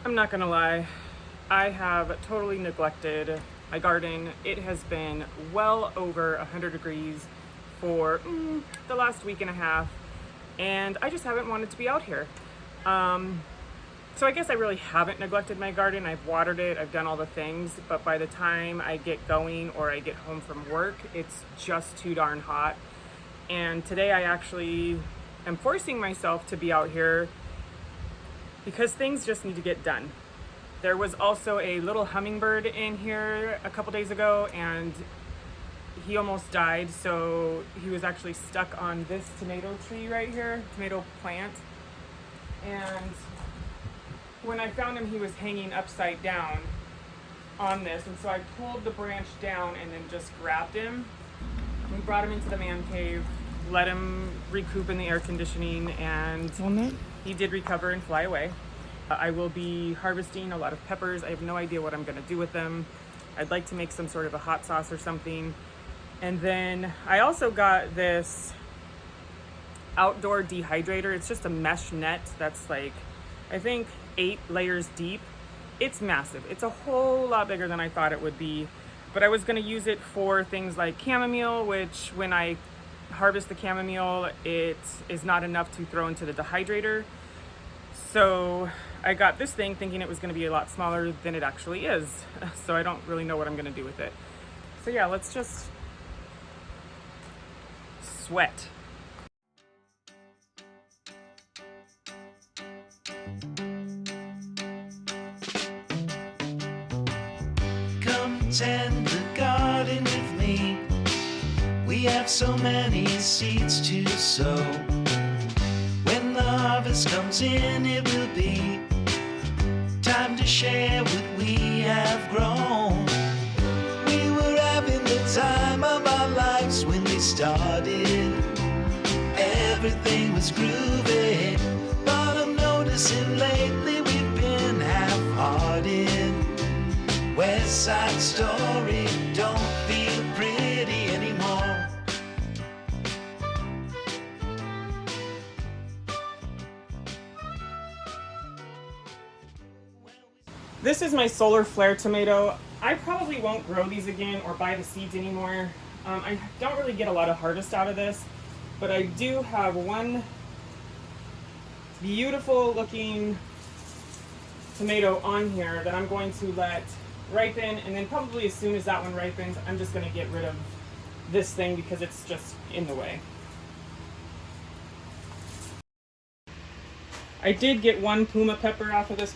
I'm not gonna lie, I have totally neglected my garden. It has been well over 100 degrees for the last week and a half, and I just haven't wanted to be out here. So I guess I really haven't neglected my garden. I've watered it, I've done all the things, but by the time I get going or I get home from work, it's just too darn hot. And today I actually am forcing myself to be out here because things just need to get done. There was also a little hummingbird in here a couple days ago and he almost died. So he was actually stuck on this tomato tree right here, tomato plant. And when I found him, he was hanging upside down on this. And so I pulled the branch down and then just grabbed him. We brought him into the man cave, let him recoup in the air conditioning, and he did recover and fly away. I will be harvesting a lot of peppers. I have no idea what I'm gonna do with them. I'd like to make some sort of a hot sauce or something. And then I also got this outdoor dehydrator. It's just a mesh net that's like, I think 8 layers deep. It's massive. It's a whole lot bigger than I thought it would be. But I was gonna use it for things like chamomile, which when I harvest the chamomile, it is not enough to throw into the dehydrator. So I got this thing thinking it was going to be a lot smaller than it actually is. So I don't really know what I'm going to do with it. So yeah, let's just sweat. Come tend the garden with me. We have so many seeds to sow. When the harvest comes in, it will be time to share what we have grown. We were having the time of our lives when we started. Everything was groovy, but I'm noticing lately we've been half-hearted. West Side Story don't feel pretty anymore. This is my solar flare tomato. I probably won't grow these again or buy the seeds anymore. I don't really get a lot of harvest out of this, but I do have one beautiful looking tomato on here that I'm going to let ripen, and then probably as soon as that one ripens, I'm just going to get rid of this thing because it's just in the way. I did get one Puma pepper off of this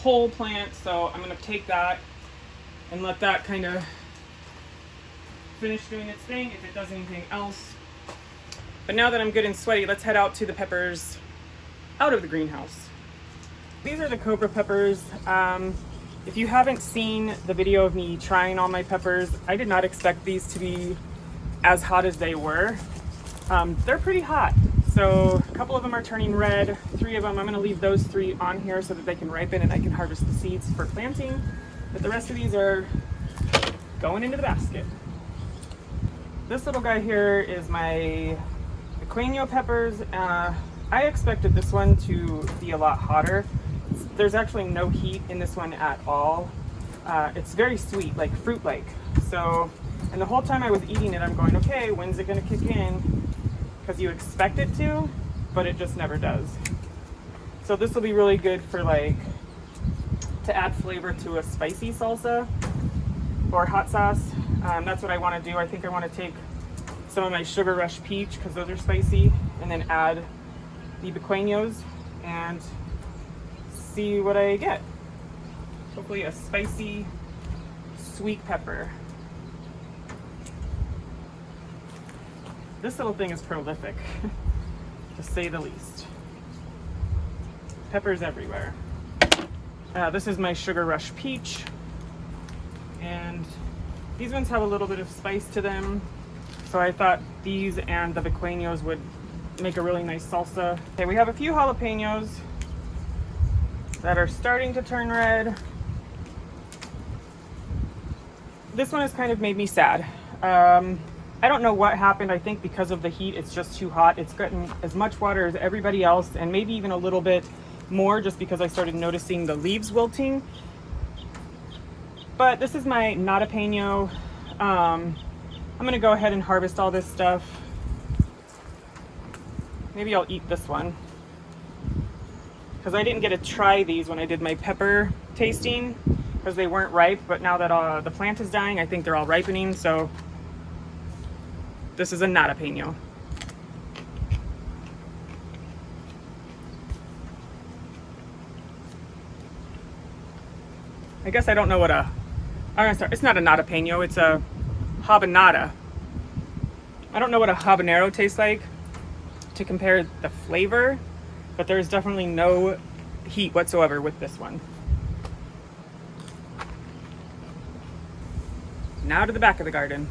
whole plant, so I'm going to take that and let that kind of finish doing its thing if it does anything else. But now that I'm good and sweaty, let's head out to the peppers out of the greenhouse. These are the Cobra peppers. If you haven't seen the video of me trying all my peppers, I did not expect these to be as hot as they were. They're pretty hot. So a couple of them are turning red, 3 of them, I'm gonna leave those 3 on here so that they can ripen and I can harvest the seeds for planting. But the rest of these are going into the basket. This little guy here is my Pequeño peppers. I expected this one to be a lot hotter. There's actually no heat in this one at all. It's very sweet, like fruit-like. So, and the whole time I was eating it, I'm going, okay, when's it gonna kick in? Because you expect it to, but it just never does. So this will be really good for like, to add flavor to a spicy salsa or hot sauce. That's what I wanna do. I think I wanna take some of my Sugar Rush Peach, because those are spicy, and then add the Pequeños and see what I get. Hopefully a spicy, sweet pepper. This little thing is prolific, to say the least. Peppers everywhere. This is my Sugar Rush Peach. And these ones have a little bit of spice to them. So I thought these and the Pequeños would make a really nice salsa. Okay, we have a few jalapenos that are starting to turn red. This one has kind of made me sad. I don't know what happened. I think because of the heat, it's just too hot. It's gotten as much water as everybody else, and maybe even a little bit more just because I started noticing the leaves wilting. But this is my Nadapeño. I'm gonna go ahead and harvest all this stuff. Maybe I'll eat this one, because I didn't get to try these when I did my pepper tasting because they weren't ripe, but now that the plant is dying, I think they're all ripening, so this is a Nadapeño. I guess I don't know what it's not a Nadapeño, it's a habanada. I don't know what a habanero tastes like to compare the flavor, but there's definitely no heat whatsoever with this one. Now to the back of the garden.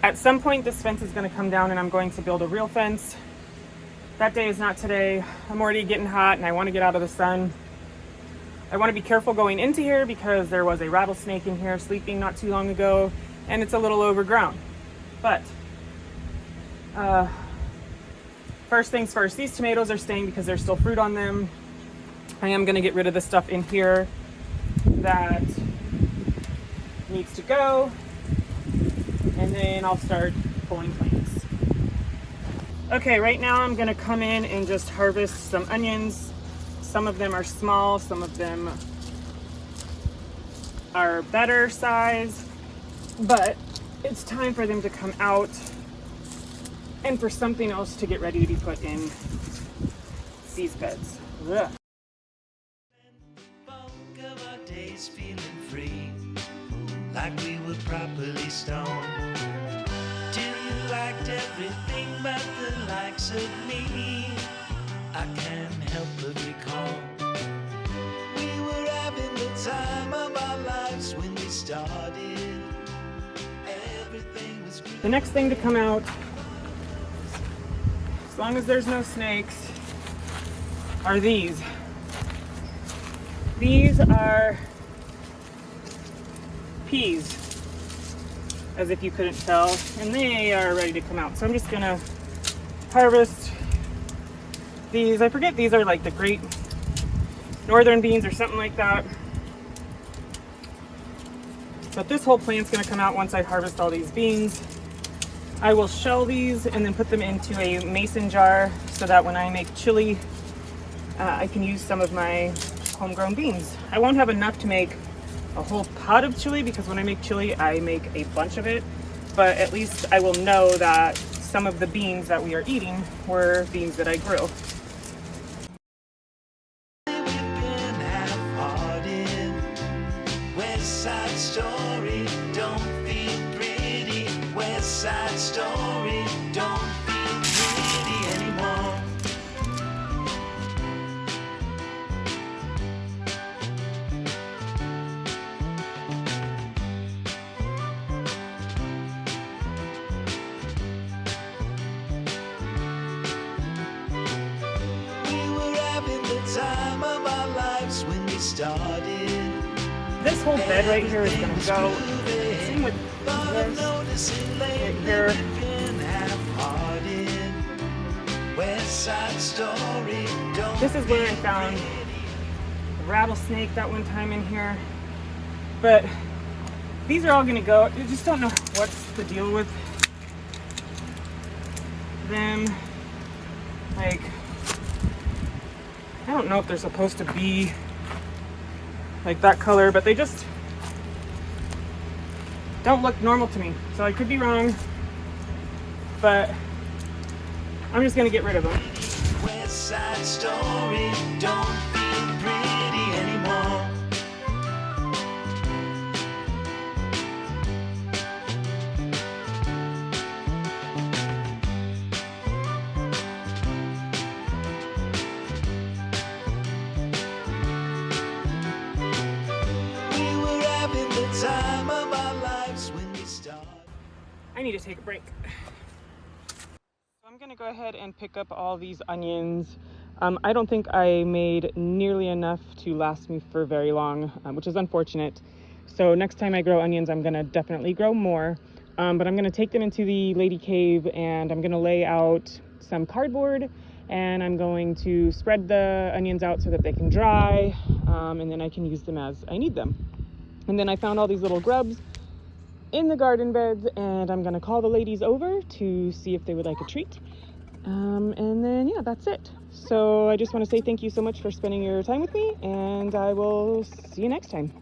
At some point this fence is going to come down and I'm going to build a real fence. That day is not today. I'm already getting hot and I want to get out of the sun. I want to be careful going into here because there was a rattlesnake in here sleeping not too long ago and it's a little overgrown. But first things first, these tomatoes are staying because there's still fruit on them. I am going to get rid of the stuff in here that needs to go, and then I'll start pulling plants. Okay, right now I'm going to come in and just harvest some onions. Some of them are small, some of them are better size, but it's time for them to come out and for something else to get ready to be put in these beds. Ugh. Bulk of our days feeling free, like we were properly stoned. Till you liked everything but the likes of me. I can't help but recall we were having the time of our lives when we started. Everything was green. The next thing to come out, as long as there's no snakes, are these. These are peas, as if you couldn't tell, and they are ready to come out. So I'm just gonna harvest these. I forget, these are like the Great Northern beans or something like that. But this whole plant's gonna come out once I harvest all these beans. I will shell these and then put them into a mason jar so that when I make chili, I can use some of my homegrown beans. I won't have enough to make a whole pot of chili because when I make chili, I make a bunch of it. But at least I will know that some of the beans that we are eating were beans that I grew. We've been half-hearted. West Side Story, don't feel pretty. West Side Story, don't feel pretty anymore. We were having the time of our lives when we started. This whole bed right here is gonna go. Same with this right here. This is where I found a rattlesnake that one time in here. But these are all gonna go. I just don't know what's the deal with them. Like, I don't know if they're supposed to be like that color, but they just don't look normal to me. So I could be wrong, but I'm just gonna get rid of them. West Side Story, don't feel pretty anymore. We were having the time of our lives when we started. I need to take a break. I'm gonna go ahead and pick up all these onions. I don't think I made nearly enough to last me for very long, which is unfortunate. So next time I grow onions, I'm gonna definitely grow more. But I'm gonna take them into the lady cave and I'm gonna lay out some cardboard and I'm going to spread the onions out so that they can dry, and then I can use them as I need them. And then I found all these little grubs in the garden beds, and I'm gonna call the ladies over to see if they would like a treat. And then, yeah, that's it. So I just want to say thank you so much for spending your time with me, and I will see you next time.